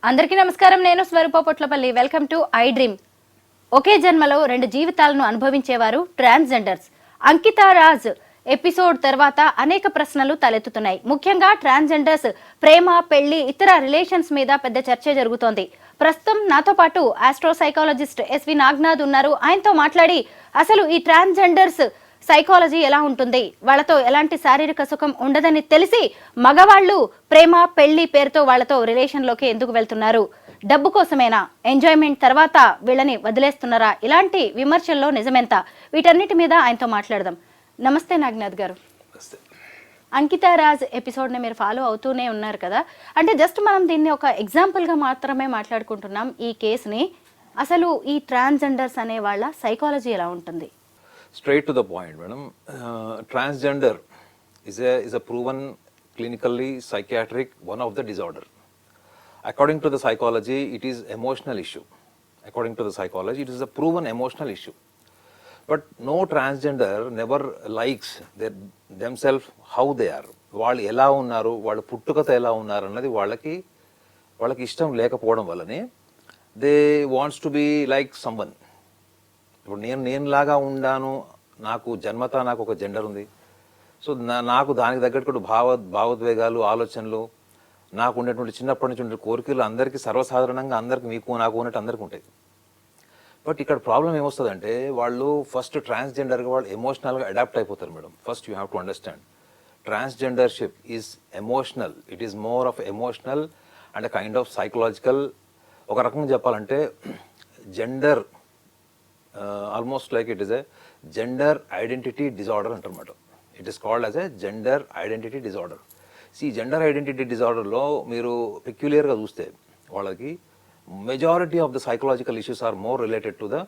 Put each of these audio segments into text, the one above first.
అందరికీ నమస్కారం. నేను Swaroopa Potlapalli. Welcome to I dream. ఒకే జన్మలో రెండు జీవితాలను అనుభవించేవారు ట్రాన్స్జెండర్స్. అంకితా రాజ్ ఎపిసోడ్ తర్వాత అనేక ప్రశ్నలు తలెత్తుతున్నాయి. ముఖ్యంగా ట్రాన్స్జెండర్స్ ప్రేమ, పెళ్లి, ఇతర రిలేషన్స్ మీద పెద్ద చర్చ జరుగుతోంది. ప్రస్తుతం నాతో పాటు ఆస్ట్రో సైకాలజిస్ట్ ఎస్వి నాగ్నాథ్ ఉన్నారు. ఆయనతో మాట్లాడి అసలు ఈ ట్రాన్స్జెండర్స్ సైకాలజీ ఎలా ఉంటుంది, వాళ్ళతో ఎలాంటి శారీరక సుఖం ఉండదని తెలిసి మగవాళ్ళు ప్రేమ, పెళ్లి పేరుతో వాళ్ళతో రిలేషన్లోకి ఎందుకు వెళ్తున్నారు, డబ్బు కోసమేనా, ఎంజాయ్మెంట్ తర్వాత వీళ్ళని వదిలేస్తున్నారా, ఇలాంటి విమర్శల్లో నిజమెంత, వీటన్నిటి మీద ఆయనతో మాట్లాడదాం. నమస్తే నాగ్నాథ్ గారు. అంకితా రాజ్ ఎపిసోడ్ని మీరు ఫాలో అవుతూనే ఉన్నారు కదా, అంటే జస్ట్ మనం దీన్ని ఒక ఎగ్జాంపుల్గా మాత్రమే మాట్లాడుకుంటున్నాం ఈ కేసుని. అసలు ఈ ట్రాన్స్జెండర్స్ అనే వాళ్ళ సైకాలజీ ఎలా ఉంటుంది? Straight to the point, madam. Transgender is a proven clinically psychiatric one of the disorder. According to the psychology, it is emotional issue. According to the psychology, it is a proven emotional issue. But no transgender never likes themselves how they are. వాళ్ళు ఎలా ఉన్నారు, వాళ్ళు పుట్టుకతో ఎలా ఉన్నారు అన్నది వాళ్ళకి ఇష్టం లేకపోవడం వల్లనే they wants to be like someone. ఇప్పుడు నేనులాగా ఉండాను, నాకు జన్మత నాకు ఒక జెండర్ ఉంది, సో నాకు దానికి తగ్గట్టు భావోద్వేగాలు, ఆలోచనలు, నాకు ఉండేటువంటి చిన్నప్పటి నుంచి ఉండే కోరికలు అందరికీ సర్వసాధారణంగా అందరికి మీకు నాకు ఉన్నట్టు అందరికీ ఉంటాయి. బట్ ఇక్కడ ప్రాబ్లం ఏమొస్తుందంటే వాళ్ళు ఫస్ట్ ట్రాన్స్జెండర్గా వాళ్ళు ఎమోషనల్గా అడాప్ట్ అయిపోతారు madam. First you have to understand transgendership is emotional. It is more of emotional and kind of psychological. ఒక రకంగా చెప్పాలంటే gender almost like it is a gender identity disorder అంటారు madam. It is called as a gender identity disorder. ఈ gender identity డిజార్డర్లో మీరు పెక్యులియర్గా చూస్తే వాళ్ళకి majority of the psychological issues are more related to the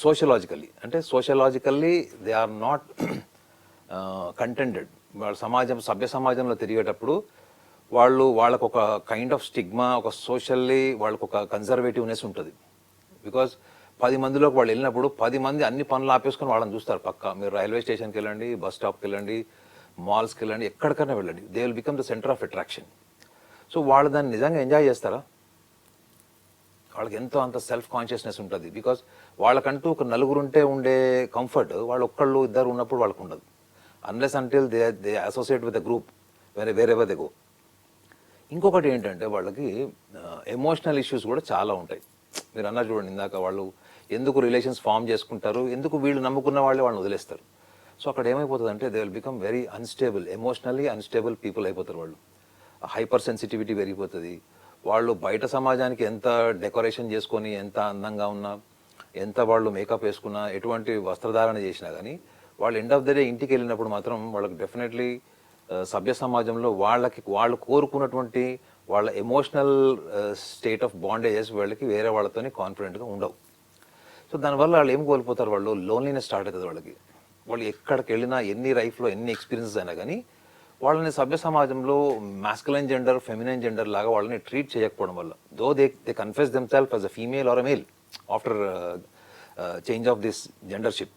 sociologically. అంటే sociologically they are not contented. వాళ్ళ సభ్య సమాజంలో తిరిగేటప్పుడు వాళ్ళకు ఒక కైండ్ ఆఫ్ స్టిగ్మా, ఒక సోషల్లీ వాళ్ళకు ఒక కన్జర్వేటివ్నెస్ ఉంటుంది. బికాజ్ 10 మందిలోకి వాళ్ళు వెళ్ళినప్పుడు 10 మంది అన్ని పనులు ఆపేసుకొని వాళ్ళని చూస్తారు. పక్క మీరు రైల్వే స్టేషన్కి వెళ్ళండి, బస్ స్టాప్కి వెళ్ళండి, మాల్స్కి వెళ్ళండి, ఎక్కడికైనా వెళ్ళండి, they will become the centre of attraction. So వాళ్ళు దాన్ని నిజంగా ఎంజాయ్ చేస్తారా? వాళ్ళకి ఎంతో అంత సెల్ఫ్ కాన్షియస్నెస్ ఉంటుంది. బికాజ్ వాళ్ళకంటూ ఒక నలుగురుంటే ఉండే కంఫర్ట్ వాళ్ళు ఒక్కళ్ళు ఇద్దరు ఉన్నప్పుడు వాళ్ళకు ఉండదు. Unless until they associate with the group wear ever they go. ఇంకొకటి ఏంటంటే వాళ్ళకి ఎమోషనల్ ఇష్యూస్ కూడా చాలా ఉంటాయి. మీరు అన్నారు చూడండి ఇందాక, వాళ్ళు ఎందుకు రిలేషన్స్ ఫామ్ చేసుకుంటారు, ఎందుకు వీళ్ళు నమ్ముకున్న వాళ్ళని వదిలేస్తారు. సో అక్కడ ఏమైపోతుంది అంటే they will become very unstable, emotionally unstable people అయిపోతారు. వాళ్ళు హైపర్ సెన్సిటివిటీ పెరిగిపోతుంది. వాళ్ళు బయట సమాజానికి ఎంత డెకరేషన్ చేసుకొని, ఎంత అందంగా ఉన్నా, ఎంత వాళ్ళు మేకప్ వేసుకున్నా, ఎటువంటి వస్త్రధారణ చేసినా కానీ వాళ్ళు ఎండ్ ఆఫ్ ద డే ఇంటికి వెళ్ళినప్పుడు మాత్రం వాళ్ళకి డెఫినెట్లీ సభ్య సమాజంలో వాళ్ళు కోరుకున్నటువంటి వాళ్ళ ఎమోషనల్ స్టేట్ ఆఫ్ బాండేజెస్ వాళ్ళకి వేరే వాళ్ళతోని కాన్ఫిడెంట్గా ఉండవు. సో దానివల్ల వాళ్ళు ఏం కోల్పోతారు, వాళ్ళు లోన్లీనెస్ స్టార్ట్ అవుతుంది వాళ్ళకి. వాళ్ళు ఎక్కడికి వెళ్ళినా, ఎన్ని లైఫ్లో ఎన్ని ఎక్స్పీరియన్సెస్ అయినా కానీ వాళ్ళని సభ్య సమాజంలో మాస్కులైన్ జెండర్, ఫెమినైన్ జెండర్ లాగా వాళ్ళని ట్రీట్ చేయకపోవడం వల్ల, though they confess themselves as a female or a male after change of this gendership,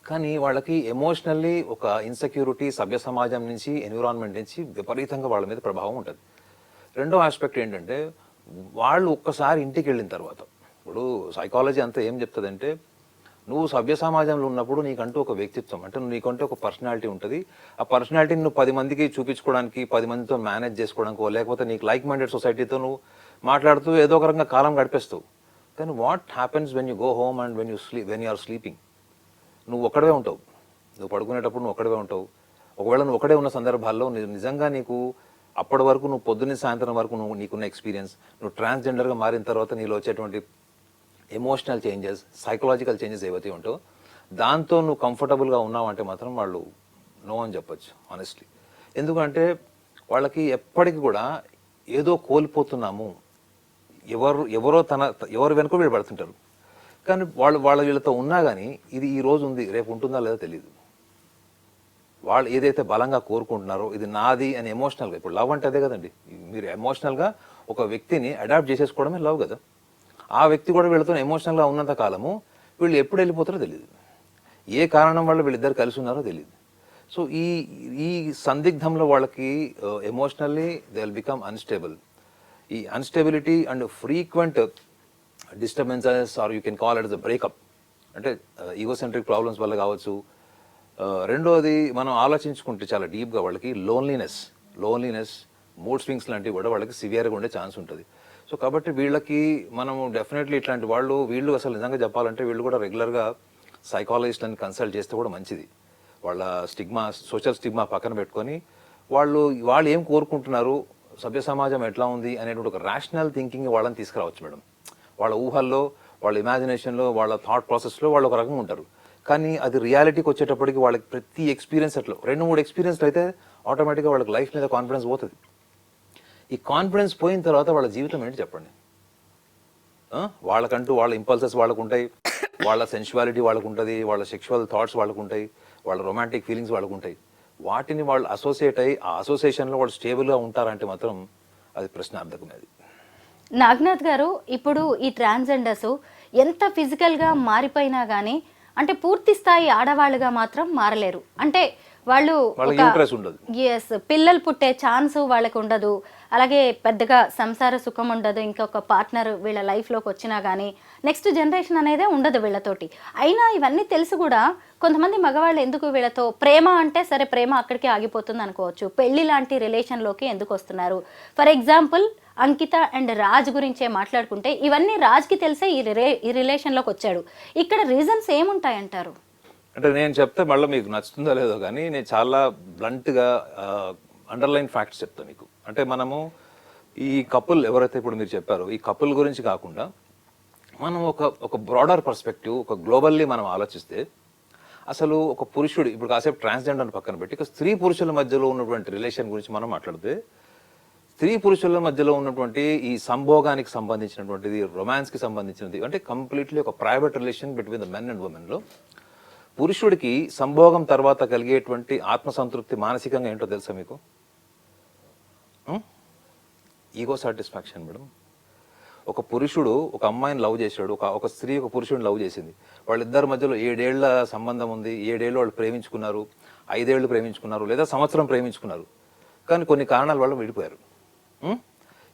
కానీ వాళ్ళకి ఎమోషనల్లీ ఒక ఇన్సెక్యూరిటీ సభ్య సమాజం నుంచి, ఎన్విరాన్మెంట్ నుంచి విపరీతంగా వాళ్ళ మీద ప్రభావం ఉంటుంది. రెండో ఆస్పెక్ట్ ఏంటంటే వాళ్ళు ఒక్కసారి ఇంటికి వెళ్ళిన తర్వాత, ఇప్పుడు సైకాలజీ అంతా ఏం చెప్తుందంటే నువ్వు సభ్య సమాజంలో ఉన్నప్పుడు నీకంటూ ఒక వ్యక్తిత్వం, అంటే నీకంటూ ఒక పర్సనాలిటీ ఉంటుంది. ఆ పర్సనాలిటీని నువ్వు 10 మందికి చూపించుకోవడానికి, 10 మందితో మేనేజ్ చేసుకోవడానికో, లేకపోతే నీకు లైక్ మైండెడ్ సొసైటీతో నువ్వు మాట్లాడుతూ ఏదో ఒక రకంగా కాలం గడిపేస్తావు. కానీ what happens when you go home and when you are sleeping? నువ్వు ఒక్కడే ఉంటావు. నువ్వు పడుకునేటప్పుడు నువ్వు ఒక్కడే ఉంటావు. ఒకవేళ నువ్వు ఒకడే ఉన్న సందర్భాల్లో నిజంగా నీకు అప్పటి వరకు నువ్వు పొద్దున్న సాయంత్రం వరకు నీకున్న ఎక్స్పీరియన్స్, నువ్వు ట్రాన్స్జెండర్గా మారిన తర్వాత నీలో వచ్చేటువంటి ఎమోషనల్ చేంజెస్, సైకలాజికల్ చేంజెస్ ఏవైతే ఉంటాయో దాంతో నువ్వు కంఫర్టబుల్గా ఉన్నావు అంటే మాత్రం వాళ్ళు నో అని చెప్పొచ్చు ఆనెస్ట్లీ. ఎందుకంటే వాళ్ళకి ఎప్పటికీ కూడా ఏదో కోల్పోతున్నాము, ఎవరు వెనుక వీళ్ళు పడుతుంటారు. కానీ వీళ్ళతో ఉన్నా కానీ ఇది ఈ రోజు ఉంది, రేపు ఉంటుందా లేదో తెలియదు. వాళ్ళు ఏదైతే బలంగా కోరుకుంటున్నారో ఇది నాది అని ఎమోషనల్గా, ఇప్పుడు లవ్ అంటే అదే కదండి, మీరు ఎమోషనల్గా ఒక వ్యక్తిని అడాప్ట్ చేసేసుకోవడమే లవ్ కదా. ఆ వ్యక్తి కూడా వీళ్ళతో ఎమోషనల్గా ఉన్నంత కాలము వీళ్ళు ఎప్పుడు వెళ్ళిపోతారో తెలియదు, ఏ కారణం వల్ల వీళ్ళిద్దరు కలిసి ఉన్నారో తెలియదు. సో ఈ సందిగ్ధంలో వాళ్ళకి emotionally they will become unstable. ఈ instability and frequent disturbances or you can call it the breakup అంటే ఈగోసెంట్రిక్ ప్రాబ్లమ్స్ వల్ల కావచ్చు. రెండోది మనం ఆలోచించుకుంటే చాలా డీప్గా వాళ్ళకి లోన్లీనెస్ మూడ్ స్వింగ్స్ లాంటివి కూడా వాళ్ళకి సివియర్గా ఉండే ఛాన్స్ ఉంటుంది. సో కాబట్టి వీళ్ళకి మనము డెఫినెట్లీ ఇట్లాంటి వీళ్ళు అసలు నిజంగా చెప్పాలంటే వీళ్ళు కూడా రెగ్యులర్గా సైకాలజిస్ట్ని కన్సల్ట్ చేస్తే కూడా మంచిది. వాళ్ళ సోషల్ స్టిగ్మా పక్కన పెట్టుకొని వాళ్ళు ఏం కోరుకుంటున్నారు, సభ్య సమాజం ఎట్లా ఉంది అనేటువంటి ఒక రేషనల్ థింకింగ్ వాళ్ళని తీసుకురావచ్చు మేడం. వాళ్ళ ఊహల్లో, వాళ్ళ ఇమాజినేషన్లో, వాళ్ళ థాట్ ప్రాసెస్లో వాళ్ళు ఒక రకంగా ఉంటారు. కానీ అది రియాలిటీకి వచ్చేటప్పటికి వాళ్ళకి ప్రతి ఎక్స్పీరియన్స్ అట్లా 2-3 ఎక్స్పీరియన్స్లు అయితే ఆటోమేటిక్గా వాళ్ళకి లైఫ్ మీద కాన్ఫిడెన్స్ పోతుంది. ఈ కాన్ఫిడెన్స్ పోయిన తర్వాత వాళ్ళ జీవితం ఏంటి చెప్పండి. వాళ్ళకంటూ వాళ్ళ ఇంపల్సెస్ వాళ్ళకు ఉంటాయి, వాళ్ళ సెన్షువాలిటీ వాళ్ళకు ఉంటుంది, వాళ్ళ సెక్షువల్ థాట్స్ వాళ్ళకు ఉంటాయి, వాళ్ళ రొమాంటిక్ ఫీలింగ్స్ వాళ్ళకు ఉంటాయి. వాటిని వాళ్ళు అసోసియేట్ అయ్యి ఆ అసోసియేషన్లో వాళ్ళు స్టేబుల్గా ఉంటారంటే మాత్రం అది ప్రశ్నార్థకమేది. నాగనాథ్ గారు, ఇప్పుడు ఈ ట్రాన్స్జెండర్స్ ఎంత ఫిజికల్గా మారిపోయినా కానీ అంటే పూర్తి స్థాయి ఆడవాళ్ళుగా మాత్రం మారలేరు. అంటే వాళ్ళు పిల్లలు పుట్టే ఛాన్స్ వాళ్ళకి ఉండదు, అలాగే పెద్దగా సంసార సుఖం ఉండదు, ఇంకొక పార్ట్నర్ వీళ్ళ లైఫ్లోకి వచ్చినా కానీ నెక్స్ట్ జనరేషన్ అనేదే ఉండదు వీళ్ళతోటి. అయినా ఇవన్నీ తెలిసి కూడా కొంతమంది మగవాళ్ళు ఎందుకు వీళ్ళతో ప్రేమ అంటే సరే ప్రేమ అక్కడికే ఆగిపోతుంది అనుకోవచ్చు, పెళ్లి లాంటి రిలేషన్లోకి ఎందుకు వస్తున్నారు? For example Ankita and Raj గురించే మాట్లాడుకుంటే ఇవన్నీ రాజ్కి తెలిసే ఈ రిలేషన్లోకి వచ్చాడు. ఇక్కడ రీజన్స్ ఏముంటాయంటారు? అంటే నేను చెప్తే మళ్ళీ మీకు నచ్చుతుందో లేదో కానీ నేను చాలా బ్లంట్గా అండర్లైన్ ఫ్యాక్ట్స్ చెప్తాను మీకు. అంటే మనము ఈ కపుల్ ఎవరైతే ఇప్పుడు మీరు చెప్పారో ఈ కపుల్ గురించి కాకుండా మనం ఒక బ్రాడర్ పర్స్పెక్టివ్, ఒక గ్లోబల్లీ మనం ఆలోచిస్తే అసలు ఒక పురుషుడు ఇప్పుడు కాసేపు ట్రాన్స్జెండర్ పక్కన పెట్టి ఇక స్త్రీ పురుషుల మధ్యలో ఉన్నటువంటి రిలేషన్ గురించి మనం మాట్లాడితే స్త్రీ పురుషుల మధ్యలో ఉన్నటువంటి ఈ సంభోగానికి సంబంధించినటువంటిది, రొమాన్స్కి సంబంధించినది అంటే కంప్లీట్లీ ఒక private relation between the men and ఉమెన్లో పురుషుడికి సంభోగం తర్వాత కలిగేటువంటి ఆత్మసంతృప్తి మానసికంగా ఏంటో తెలుసా మీకు? Ego satisfaction madam. ఒక పురుషుడు ఒక అమ్మాయిని లవ్ చేశాడు, ఒక స్త్రీ ఒక పురుషుడిని లవ్ చేసింది, వాళ్ళిద్దరి మధ్యలో 7 ఏళ్ల సంబంధం ఉంది, 7 ఏళ్ళు వాళ్ళు ప్రేమించుకున్నారు, 5 ఏళ్ళు ప్రేమించుకున్నారు, లేదా సంవత్సరం ప్రేమించుకున్నారు, కానీ కొన్ని కారణాల వల్ల విడిపోయారు.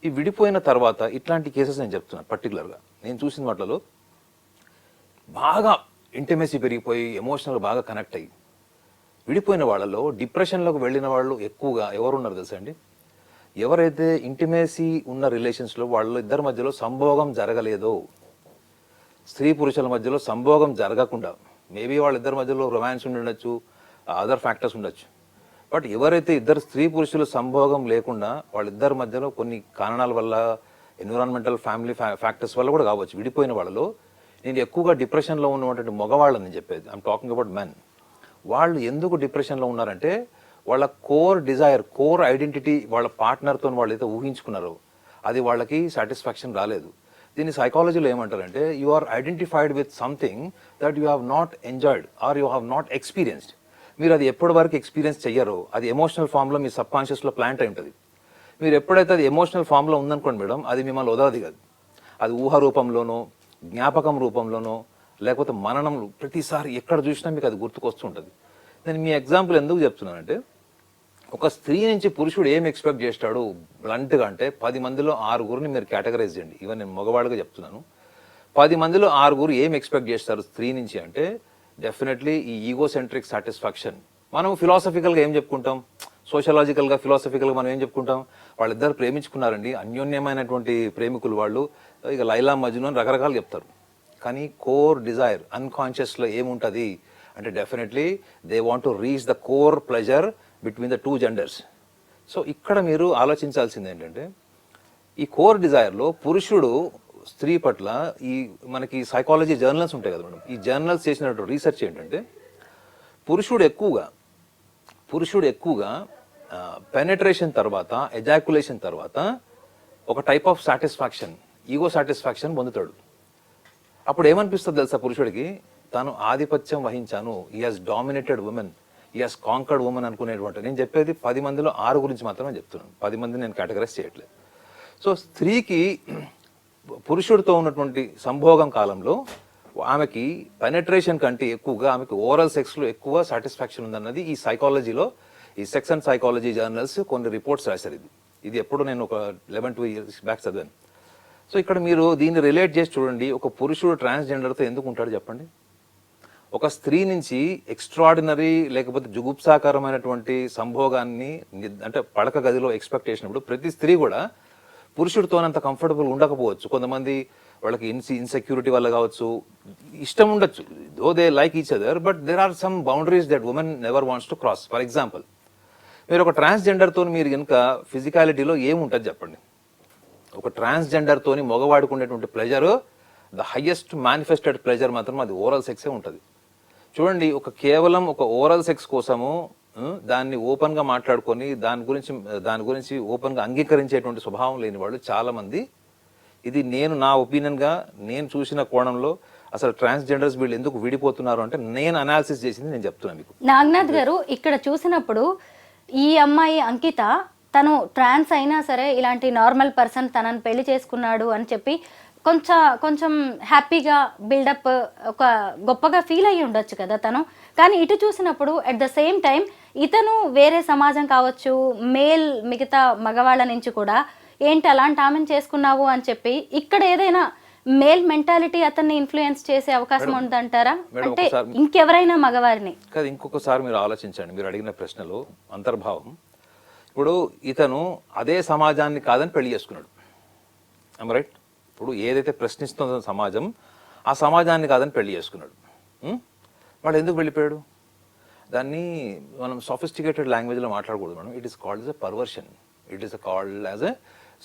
ఈ విడిపోయిన తర్వాత ఇట్లాంటి కేసెస్ నేను చెప్తున్నాను పర్టికులర్గా నేను చూసిన వాటిలో బాగా ఇంటిమేసీ పెరిగిపోయి ఎమోషనల్గా బాగా కనెక్ట్ అయ్యి విడిపోయిన వాళ్ళలో డిప్రెషన్లోకి వెళ్ళిన వాళ్ళు ఎక్కువగా ఎవరున్నారు తెలుసా అండి? ఎవరైతే ఇంటిమేసీ ఉన్న రిలేషన్స్లో వాళ్ళ ఇద్దరి మధ్యలో సంభోగం జరగలేదో, స్త్రీ పురుషుల మధ్యలో సంభోగం జరగకుండా మేబీ వాళ్ళిద్దరి మధ్యలో రొమాన్స్ ఉండొచ్చు, అదర్ ఫ్యాక్టర్స్ ఉండొచ్చు, బట్ ఎవరైతే ఇద్దరు స్త్రీ పురుషుల సంభోగం లేకుండా వాళ్ళిద్దరి మధ్యలో కొన్ని కారణాల వల్ల ఎన్విరాన్మెంటల్ ఫ్యామిలీ ఫ్యాక్టర్స్ వల్ల కూడా కావచ్చు విడిపోయిన వాళ్ళలో నేను ఎక్కువగా డిప్రెషన్లో ఉన్నటువంటి మగవాళ్ళని చెప్పేది, ఐఎమ్ టాకింగ్ అబౌట్ మెన్. వాళ్ళు ఎందుకు డిప్రెషన్లో ఉన్నారంటే వాళ్ళ కోర్ డిజైర్, కోర్ ఐడెంటిటీ వాళ్ళ పార్ట్నర్తో వాళ్ళు అయితే ఊహించుకున్నారో అది వాళ్ళకి సాటిస్ఫాక్షన్ రాలేదు. దీన్ని సైకాలజీలో ఏమంటారంటే you are identified with something that you have not enjoyed or you have not experienced. మీరు అది ఎప్పటి వరకు ఎక్స్పీరియన్స్ చెయ్యరో అది ఎమోషనల్ ఫామ్లో మీ సబ్ కాన్షియస్లో ప్లాంట్ అయి ఉంటుంది. మీరు ఎప్పుడైతే అది ఎమోషనల్ ఫామ్లో ఉందనుకోండి మేడం, అది మిమ్మల్ని వదలది కాదు. అది ఊహ రూపంలోనో, జ్ఞాపకం రూపంలోనో, లేకపోతే మననం ప్రతిసారి ఎక్కడ చూసినా మీకు అది గుర్తుకొస్తుంటుంది. నేను మీ ఎగ్జాంపుల్ ఎందుకు చెప్తున్నానంటే ఒక స్త్రీ నుంచి పురుషుడు ఏం ఎక్స్పెక్ట్ చేస్తాడు బ్లంట్గా అంటే 10 మందిలో 6 మీరు కేటగరైజ్ చేయండి. ఇవన్నీ నేను మగవాళ్ళుగా చెప్తున్నాను. 10 మందిలో 6 ఏం ఎక్స్పెక్ట్ చేస్తారు స్త్రీ నుంచి అంటే డెఫినెట్లీ ఈ ఈగోసెంట్రిక్ సాటిస్ఫాక్షన్. మనం ఫిలాసఫికల్గా ఏం చెప్పుకుంటాం, సోషలాజికల్గా ఫిలాసఫికల్గా మనం ఏం చెప్పుకుంటాం, వాళ్ళిద్దరు ప్రేమించుకున్నారండి, అన్యోన్యమైనటువంటి ప్రేమికులు వాళ్ళు, ఇక లైలా మజ్ను అని రకరకాలు చెప్తారు. కానీ కోర్ డిజైర్ అన్కాన్షియస్లో ఏముంటుంది అంటే definitely they want to reach the core pleasure between the 2 genders. So ఇక్కడ మీరు ఆలోచించాల్సింది ఏంటంటే ఈ కోర్ డిజైర్లో పురుషుడు స్త్రీ పట్ల ఈ మనకి సైకాలజీ జర్నల్స్ ఉంటాయి కదా మేడం, ఈ జర్నల్స్ చేసినటువంటి రీసెర్చ్ ఏంటంటే పురుషుడు ఎక్కువగా పెనెట్రేషన్ తర్వాత, ఎజాక్యులేషన్ తర్వాత ఒక type of satisfaction, ego satisfaction పొందుతాడు. అప్పుడు ఏమనిపిస్తుంది తెలుసా పురుషుడికి, తాను ఆధిపత్యం వహించాను, ఈ హాజ్ డామినేటెడ్ ఉమెన్, ఈ హాజ్ కాంకర్డ్ ఉమెన్ అనుకునేటువంటి. నేను చెప్పేది 10 మందిలో 6 గురించి మాత్రమే చెప్తున్నాను, 10 మంది నేను కేటగరైజ్ చేయట్లేదు. సో స్త్రీకి పురుషుడితో ఉన్నటువంటి సంభోగం కాలంలో ఆమెకి పెనెట్రేషన్ కంటే ఎక్కువగా ఆమెకి ఓరల్ సెక్స్లో ఎక్కువ సాటిస్ఫాక్షన్ ఉందన్నది ఈ సైకాలజీలో, ఈ సెక్స్ అండ్ సైకాలజీ జర్నల్స్ కొన్ని రిపోర్ట్స్ రాశారు. ఇది ఇది ఎప్పుడు నేను ఒక 11-12 years బ్యాక్ చదివాను. సో ఇక్కడ మీరు దీన్ని రిలేట్ చేసి చూడండి, ఒక పురుషుడు ట్రాన్స్జెండర్తో ఎందుకు ఉంటాడు చెప్పండి. ఒక స్త్రీ నుంచి ఎక్స్ట్రాడినరీ లేకపోతే జుగుప్సాకరమైనటువంటి సంభోగాన్ని అంటే పడక గదిలో ఎక్స్పెక్ట్ చేసినప్పుడు ప్రతి స్త్రీ కూడా పురుషుడితోనంత కంఫర్టబుల్ ఉండకపోవచ్చు. కొంతమంది వాళ్ళకి ఇన్సెక్యూరిటీ వల్ల కావచ్చు, ఇష్టం ఉండొచ్చు, though they like each other, but there are some boundaries that women never wants to cross. For example, మీరు ఒక ట్రాన్స్జెండర్తో మీరు కనుక ఫిజికాలిటీలో ఏముంటుంది చెప్పండి. ఒక ట్రాన్స్జెండర్తోని మగవాడికి ఉండేటువంటి pleasure, the highest manifested pleasure మాత్రం అది ఓరల్ సెక్సే ఉంటుంది. చూడండి, కేవలం ఒక ఓరల్ సెక్స్ కోసము దాన్ని ఓపెన్ గా మాట్లాడుకొని దాని గురించి ఓపెన్ గా అంగీకరించేటువంటి స్వభావం లేని వాళ్ళు చాలా మంది. ఇది నా ఒపీనియన్ గా నేను చూసిన కోణంలో అసలు ట్రాన్స్జెండర్స్ వీళ్ళు ఎందుకు విడిపోతున్నారు అంటే నేను అనాలిసిస్ చేసింది నేను చెప్తున్నాను మీకు. నాగనాథ్ గారు, ఇక్కడ చూసినప్పుడు ఈ అమ్మాయి అంకిత తను ట్రాన్స్ అయినా సరే ఇలాంటి నార్మల్ పర్సన్ తనని పెళ్లి చేసుకున్నాడు అని చెప్పి కొంచెం హ్యాపీగా బిల్డప్ ఒక గొప్పగా ఫీల్ అయ్యి ఉండొచ్చు కదా తను. కానీ ఇటు చూసినప్పుడు అట్ ద సేమ్ టైం ఇతను వేరే సమాజం కావచ్చు, మిగతా మగవాళ్ళ నుంచి కూడా ఏంటి అలాంటి ఆమెను చేసుకున్నావు అని చెప్పి ఇక్కడ ఏదైనా మేల్ మెంటాలిటీ అతన్ని ఇన్ఫ్లుయెన్స్ చేసే అవకాశం ఉందంటారా? అంటే ఇంకెవరైనా మగవారిని కాదు, ఇంకొకసారి మీరు ఆలోచించండి. మీరు అడిగిన ప్రశ్నలో అంతర్భావం, ఇప్పుడు ఇతను అదే సమాజాన్ని కాదని పెళ్లి చేసుకున్నాడు, రైట్? ఇప్పుడు ఏదైతే ప్రశ్నిస్తుందో సమాజం, ఆ సమాజాన్ని కాదని పెళ్లి చేసుకున్నాడు. వాడు ఎందుకు వెళ్ళిపోయాడు? దాన్ని మనం సోఫిస్టికేటెడ్ లాంగ్వేజ్లో మాట్లాడకూడదు madam. It is called as a perversion. It is called as a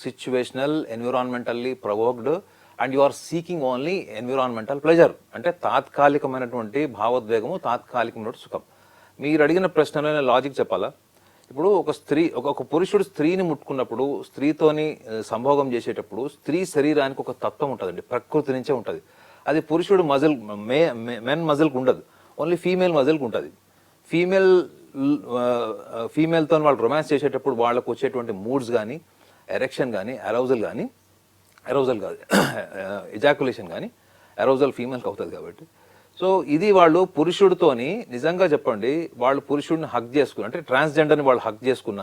situational, environmentally provoked, and you are seeking only environmental pleasure. అంటే తాత్కాలికమైనటువంటి భావోద్వేగము, తాత్కాలికమైన సుఖం. మీరు అడిగిన ప్రశ్నలో లాజిక్ చెప్పాలా? ఇప్పుడు ఒక పురుషుడు స్త్రీని ముట్టుకున్నప్పుడు, స్త్రీతోని సంభోగం చేసేటప్పుడు స్త్రీ శరీరానికి ఒక తత్వం ఉంటుందండి, ప్రకృతి నుంచే ఉంటుంది. అది పురుషుడు మజిల్, మెన్ మజిల్కి ఉండదు, ఓన్లీ ఫీమేల్ మజిల్కి ఉంటుంది. ఫీమేల్తో వాళ్ళు రొమాన్స్ చేసేటప్పుడు వాళ్ళకు వచ్చేటువంటి మూడ్స్ కానీ, ఎరెక్షన్ కానీ, అరౌజల్ కాదు ఎజాకులేషన్ కానీ, అరౌజల్ ఫీమేల్కి అవుతుంది కాబట్టి. సో ఇది వాళ్ళు పురుషుడితోని నిజంగా చెప్పండి, వాళ్ళు పురుషుడిని హక్ చేసుకున్న, అంటే ట్రాన్స్జెండర్ని వాళ్ళు హక్ చేసుకున్న,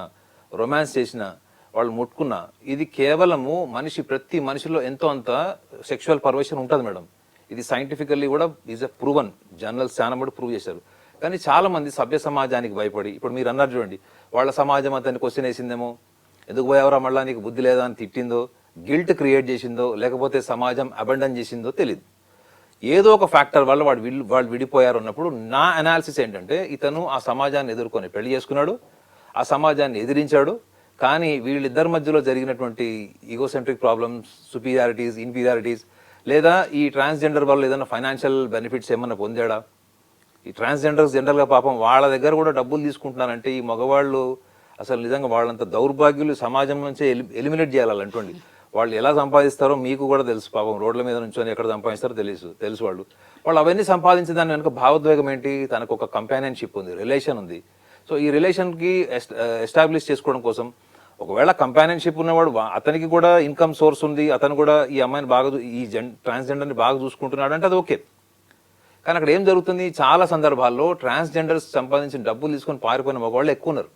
రొమాన్స్ చేసిన, వాళ్ళు ముట్టుకున్న, ఇది కేవలము ప్రతి మనిషిలో ఎంతో అంత సెక్షువల్ పర్వర్షన్ ఉంటుంది మేడం. ఇది సైంటిఫికల్లీ కూడా ఈజ్ ఎ ప్రూవన్, జర్నల్స్ చాలా కూడా ప్రూవ్ చేశారు. కానీ చాలా మంది సభ్య సమాజానికి భయపడి, ఇప్పుడు మీరు అన్నారు చూడండి, వాళ్ళ సమాజం అతన్ని క్వశ్చన్ వేసిందేమో, ఎందుకు పోయావరా మళ్ళా, నీకు బుద్ధి లేదా అని తిట్టిందో, గిల్ట్ క్రియేట్ చేసిందో, లేకపోతే సమాజం అబండన్ చేసిందో తెలియదు. ఏదో ఒక ఫ్యాక్టర్ వల్ల వాళ్ళు విడిపోయారు అన్నప్పుడు నా అనాలిసిస్ ఏంటంటే, ఇతను ఆ సమాజాన్ని ఎదుర్కొని పెళ్లి చేసుకున్నాడు, ఆ సమాజాన్ని ఎదిరించాడు. కానీ వీళ్ళిద్దరి మధ్యలో జరిగినటువంటి ఈగోసెంట్రిక్ ప్రాబ్లమ్స్, సుపీరియారిటీస్, ఇన్ఫీరియారిటీస్, లేదా ఈ ట్రాన్స్జెండర్ వల్ల ఏదైనా ఫైనాన్షియల్ బెనిఫిట్స్ ఏమన్నా పొందాడా? ఈ ట్రాన్స్జెండర్స్ జనరల్గా పాపం వాళ్ళ దగ్గర కూడా డబ్బులు తీసుకుంటున్నారంటే ఈ మగవాళ్ళు అసలు నిజంగా వాళ్ళంత దౌర్భాగ్యులు సమాజం నుంచే ఎలిమినేట్ చేయాలంటండి. వాళ్ళు ఎలా సంపాదిస్తారో మీకు కూడా తెలుసు. పాపం రోడ్ల మీద నుంచొని ఎక్కడ సంపాదిస్తారో తెలుసు వాళ్ళు అవన్నీ సంపాదించిన దాని వెనుక భావోద్వేగం ఏంటి? తనకు ఒక కంపానియన్షిప్ ఉంది, రిలేషన్ ఉంది. సో ఈ రిలేషన్కి ఎస్టాబ్లిష్ చేసుకోవడం కోసం, ఒకవేళ కంపానియన్షిప్ ఉన్నవాడు అతనికి కూడా ఇన్కమ్ సోర్స్ ఉంది, అతను కూడా ఈ అమ్మాయిని బాగా ట్రాన్స్జెండర్ని బాగా చూసుకుంటున్నాడు అంటే అది ఓకే. కానీ అక్కడ ఏం జరుగుతుంది, చాలా సందర్భాల్లో ట్రాన్స్జెండర్స్ సంపాదించిన డబ్బులు తీసుకొని పారిపోయిన మగవాళ్ళు ఎక్కువ ఉన్నారు.